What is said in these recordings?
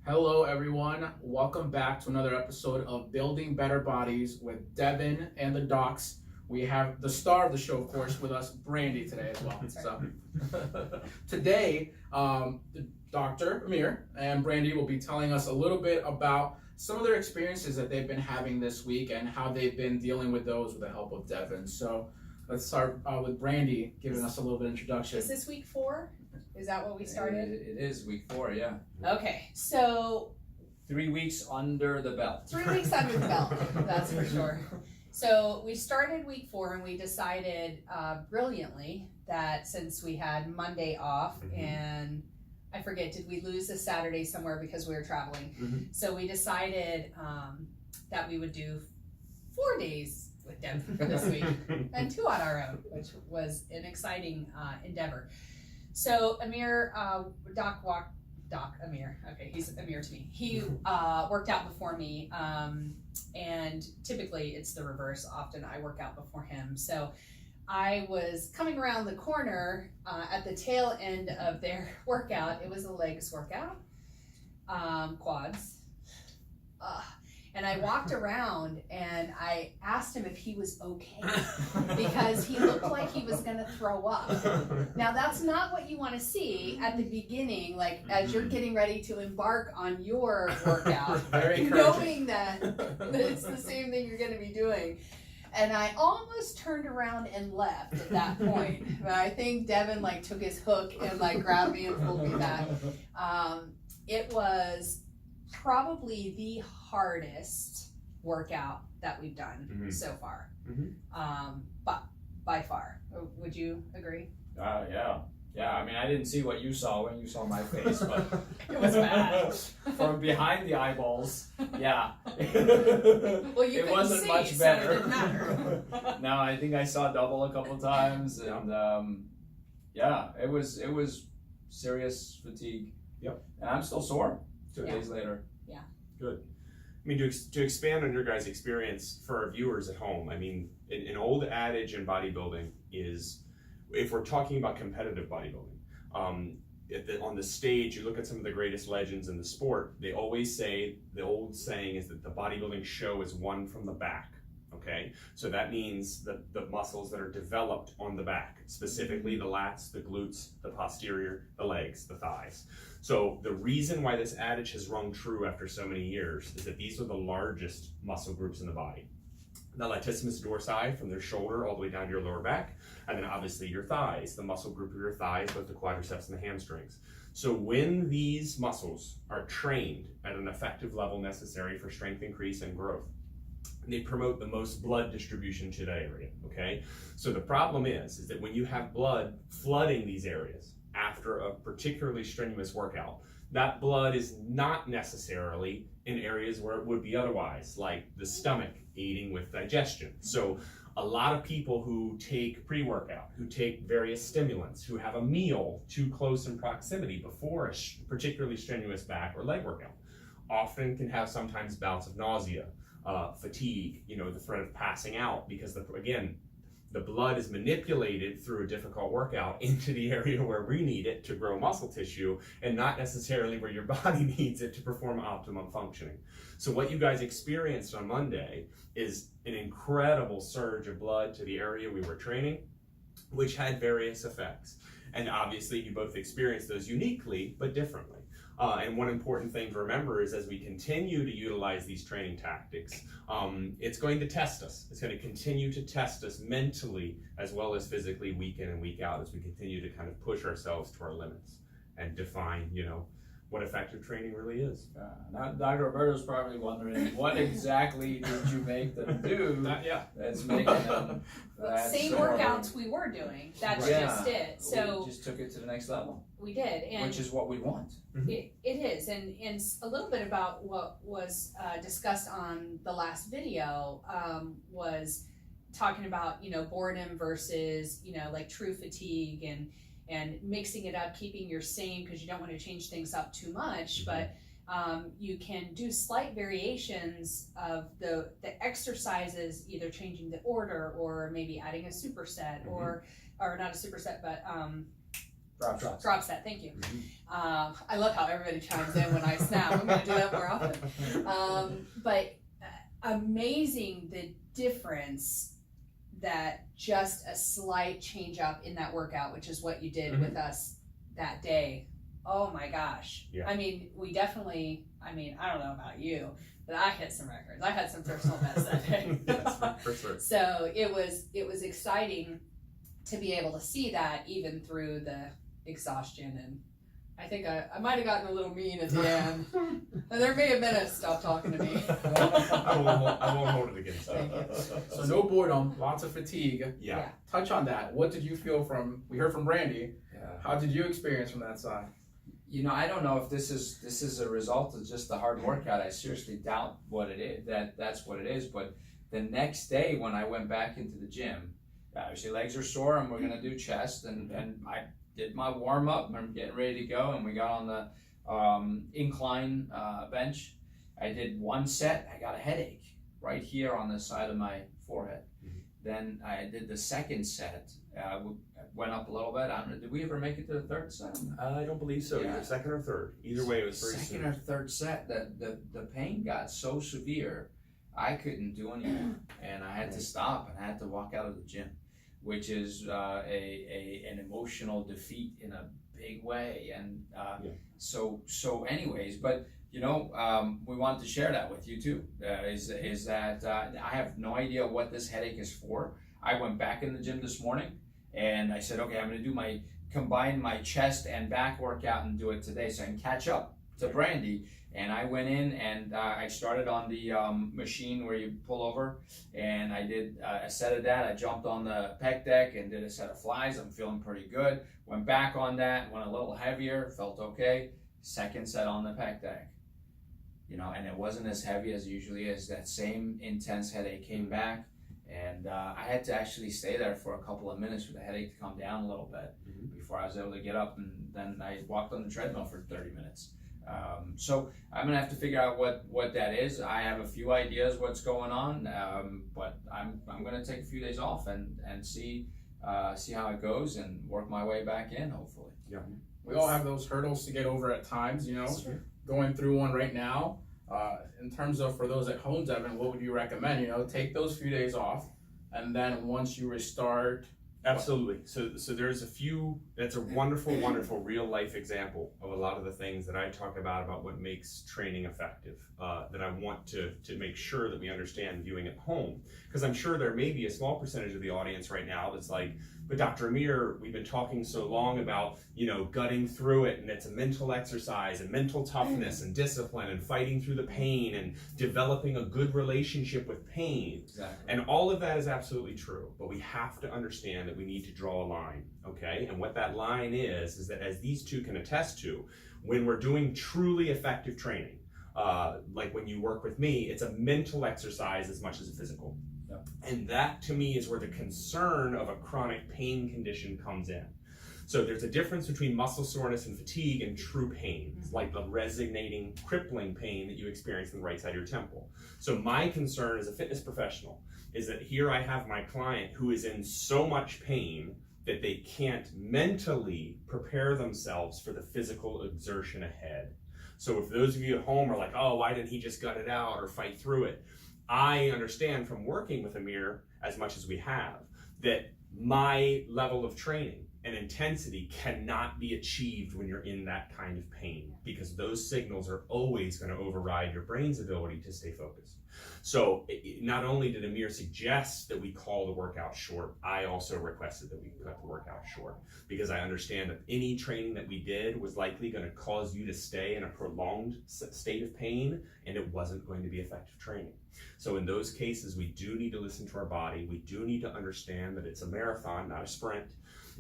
Hello, everyone. Welcome back to another episode of Building Better Bodies with Deven and the Docs. We have the star of the show, of course, with us, Brandy, today as well. So, today, Dr. Amir and Brandy will be telling us a little bit about some of their experiences that they've been having this week and how they've been dealing with those with the help of Deven. So, let's start with Brandy giving us a little bit of introduction. Is this week 4? Is that what we started? It is week 4, yeah. Okay, so 3 weeks under the belt. 3 weeks under the belt, that's for sure. So we started week 4 and we decided brilliantly that since we had Monday off and I forget, did we lose a Saturday somewhere because we were traveling? So we decided that we would do 4 days with Deven this week and 2 on our own, which was an exciting endeavor. So Amir, Amir, okay, he's Amir to me. He worked out before me, and typically it's the reverse. Often I work out before him. So I was coming around the corner at the tail end of their workout. It was a legs workout, quads. And I walked around and I asked him if he was okay because he looked like he was going to throw up. Now that's not what you want to see at the beginning, like as you're getting ready to embark on your workout, knowing that it's the same thing you're going to be doing. And I almost turned around and left at that point. But I think Deven took his hook and grabbed me and pulled me back. It was probably the hardest workout that we've done so far, but by far. Would you agree? Yeah. I mean, I didn't see what you saw when you saw my face, but it was bad. From behind the eyeballs, yeah. Well, you it wasn't see, much better. So it didn't matter. No, I think I saw double a couple times, and it was serious fatigue. Yep. And I'm still sore 2 days later. Yeah. Good. I mean, to expand on your guys' experience for our viewers at home, I mean, an old adage in bodybuilding is, if we're talking about competitive bodybuilding, on the stage, you look at some of the greatest legends in the sport, they always say, the old saying is that the bodybuilding show is won from the back. Okay, so that means the muscles that are developed on the back, specifically the lats, the glutes, the posterior, the legs, the thighs. So the reason why this adage has rung true after so many years is that these are the largest muscle groups in the body. The latissimus dorsi, from their shoulder all the way down to your lower back, and then obviously your thighs, the muscle group of your thighs, both the quadriceps and the hamstrings. So when these muscles are trained at an effective level necessary for strength increase and growth, they promote the most blood distribution to that area, okay? So the problem is that when you have blood flooding these areas after a particularly strenuous workout, that blood is not necessarily in areas where it would be otherwise, like the stomach, aiding with digestion. So a lot of people who take pre-workout, who take various stimulants, who have a meal too close in proximity before a particularly strenuous back or leg workout, often can have sometimes bouts of nausea, fatigue, the threat of passing out, because the blood is manipulated through a difficult workout into the area where we need it to grow muscle tissue and not necessarily where your body needs it to perform optimum functioning. So what you guys experienced on Monday is an incredible surge of blood to the area we were training, which had various effects. And obviously you both experienced those uniquely, but differently. And one important thing to remember is as we continue to utilize these training tactics, it's going to test us. It's going to continue to test us mentally as well as physically week in and week out as we continue to kind of push ourselves to our limits and define, what effective training really is. Now, Dr. Roberto's probably wondering, what exactly did you make them do that's making them same workouts we were doing. That's just it. So we just took it to the next level. We did. And which is what we want. It is. And a little bit about what was discussed on the last video was talking about, boredom versus, true fatigue and mixing it up, keeping your same because you don't want to change things up too much, but you can do slight variations of the exercises, either changing the order or maybe adding a superset or not a superset, but Drop set, thank you. Mhm. I love how everybody chimes in when I snap. I'm gonna do that more often. But amazing the difference that just a slight change up in that workout, which is what you did with us that day. Oh my gosh. Yeah. I mean, we definitely, I don't know about you, but I hit some records. I had some personal bests that day. Yes, for sure. So it was exciting to be able to see that even through the exhaustion, and I think I might have gotten a little mean at the end. And there may have been a stop talking to me. I won't hold it against you. Thank you. So no boredom, lots of fatigue. Yeah. Touch on that. What did you feel we heard from Brandy. Yeah. How did you experience from that side? You know, I don't know if this is a result of just the hard workout. I seriously doubt what it is. That's what it is. But the next day when I went back into the gym, obviously legs are sore and we're gonna do chest, and I did my warm up and I'm getting ready to go, and we got on the incline bench. I did one set. I got a headache right here on the side of my forehead. Mhm. Then I did the second set. Went up a little bit. I don't know. Did we ever make it to the third set? I don't believe so. Yeah. Either second or third. Either way, it was very Second soon. or third set, the pain got so severe, I couldn't do anymore, and I had to stop and I had to walk out of the gym, which is an emotional defeat in a big way. And so anyways, but you know, we wanted to share that with you too. Is that I have no idea what this headache is for. I went back in the gym this morning and I said, okay, I'm going to combine my chest and back workout and do it today so I can catch up to Brandy. And I went in and I started on the machine where you pull over, and I did a set of that. I jumped on the pec deck and did a set of flies. I'm feeling pretty good. Went back on that, went a little heavier, felt okay. Second set on the pec deck. You know, and it wasn't as heavy as it usually is. That same intense headache came back. And I had to actually stay there for a couple of minutes for the headache to come down a little bit before I was able to get up, and then I walked on the treadmill for 30 minutes. So I'm gonna have to figure out what that is. I have a few ideas what's going on, but I'm gonna take a few days off and see how it goes and work my way back in, hopefully. Yeah. We all have those hurdles to get over at times, you know. Sure. Going through one right now. In terms of for those at home, Deven, what would you recommend? You know, take those few days off, and then once you restart. Absolutely. So there's a few. That's a wonderful, wonderful real life example of a lot of the things that I talk about what makes training effective. That I want to make sure that we understand viewing at home, because I'm sure there may be a small percentage of the audience right now that's like, but Dr. Amir, we've been talking so long about, you know, gutting through it, and it's a mental exercise and mental toughness and discipline and fighting through the pain and developing a good relationship with pain. Exactly. And all of that is absolutely true, but we have to understand that we need to draw a line, okay? And what that line is that, as these two can attest to, when we're doing truly effective training, like when you work with me, it's a mental exercise as much as a physical. Yep. And that to me is where the concern of a chronic pain condition comes in. So there's a difference between muscle soreness and fatigue and true pain. It's like the resonating, crippling pain that you experience in the right side of your temple. So my concern as a fitness professional is that here I have my client who is in so much pain that they can't mentally prepare themselves for the physical exertion ahead. So if those of you at home are like, oh, why didn't he just gut it out or fight through it? I understand from working with Amir as much as we have that my level of training and intensity cannot be achieved when you're in that kind of pain, because those signals are always going to override your brain's ability to stay focused. So not only did Amir suggest that we call the workout short, I also requested that we cut the workout short, because I understand that any training that we did was likely going to cause you to stay in a prolonged state of pain, and it wasn't going to be effective training. So in those cases, we do need to listen to our body. We do need to understand that it's a marathon, not a sprint,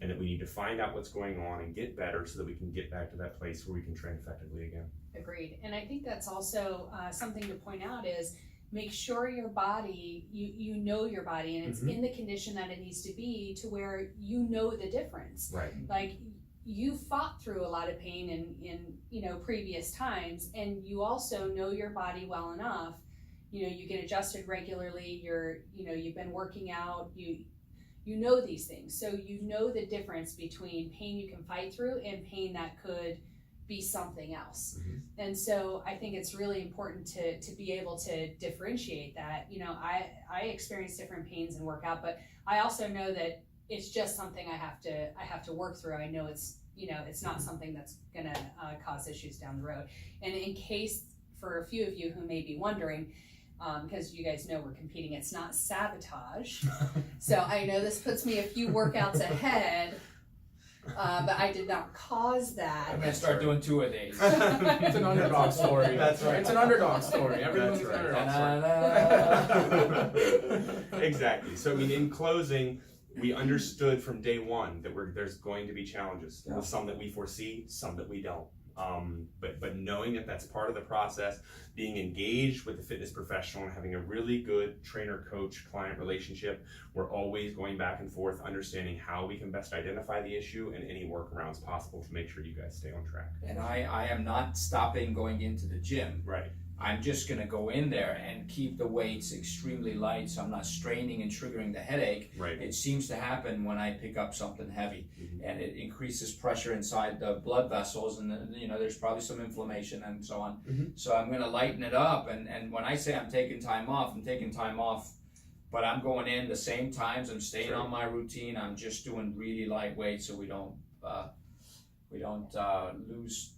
and that we need to find out what's going on and get better so that we can get back to that place where we can train effectively again. Agreed. And I think that's also something to point out is make sure your body, you know your body, and it's in the condition that it needs to be, to where you know the difference. Right. Like, you fought through a lot of pain in previous times, and you also know your body well enough. You know, you get adjusted regularly, you've been working out, you know these things. So you know the difference between pain you can fight through and pain that could be something else. And so I think it's really important to be able to differentiate that. You know, I experience different pains and workout, but I also know that it's just something I have to work through. I know it's, you know, it's not something that's gonna cause issues down the road. And in case, for a few of you who may be wondering, because you guys know we're competing, it's not sabotage. So I know this puts me a few workouts ahead, but I did not cause that. I'm gonna start doing 2 a days. It's an underdog story. That's right. It's an underdog story. Everyone's That's an right. underdog story. Exactly. So I mean, in closing, we understood from day one that there's going to be challenges. Yeah. Some that we foresee, some that we don't. But knowing that that's part of the process, being engaged with the fitness professional and having a really good trainer coach client relationship, we're always going back and forth, understanding how we can best identify the issue and any workarounds possible to make sure you guys stay on track. And I am not stopping going into the gym. Right. I'm just gonna go in there and keep the weights extremely light so I'm not straining and triggering the headache. Right. It seems to happen when I pick up something heavy, and it increases pressure inside the blood vessels, and you know, there's probably some inflammation and so on. So I'm gonna lighten it up, and when I say I'm taking time off, but I'm going in the same times, I'm staying on my routine, I'm just doing really lightweight so we don't lose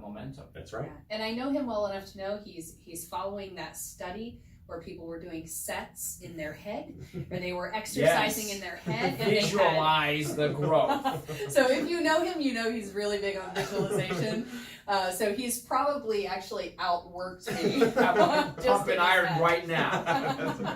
momentum. That's right. Yeah. And I know him well enough to know he's following that study where people were doing sets in their head, or they were exercising in their head. And Visualize the growth. So if you know him, you know he's really big on visualization. So he's probably actually outworked me. I'm pumping iron right now.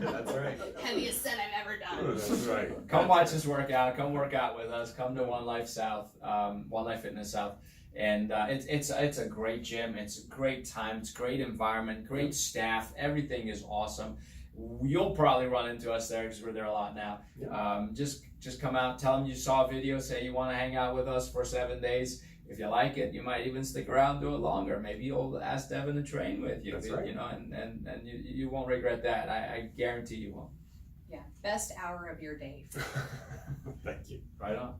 That's right. Heaviest set I've ever done. That's right. Come watch us work out. Come work out with us. Come to One Life South, One Life Fitness South. And it's a great gym. It's a great time. It's a great environment, great staff. Everything is awesome. You'll probably run into us there because we're there a lot now. Just come out, tell them you saw a video, say you want to hang out with us for 7 days. If you like it, you might even stick around, do it longer. Maybe you'll ask Deven to train with you. That's right. You know, and you won't regret that. I guarantee you won't. Yeah, best hour of your day. Thank you. Right on.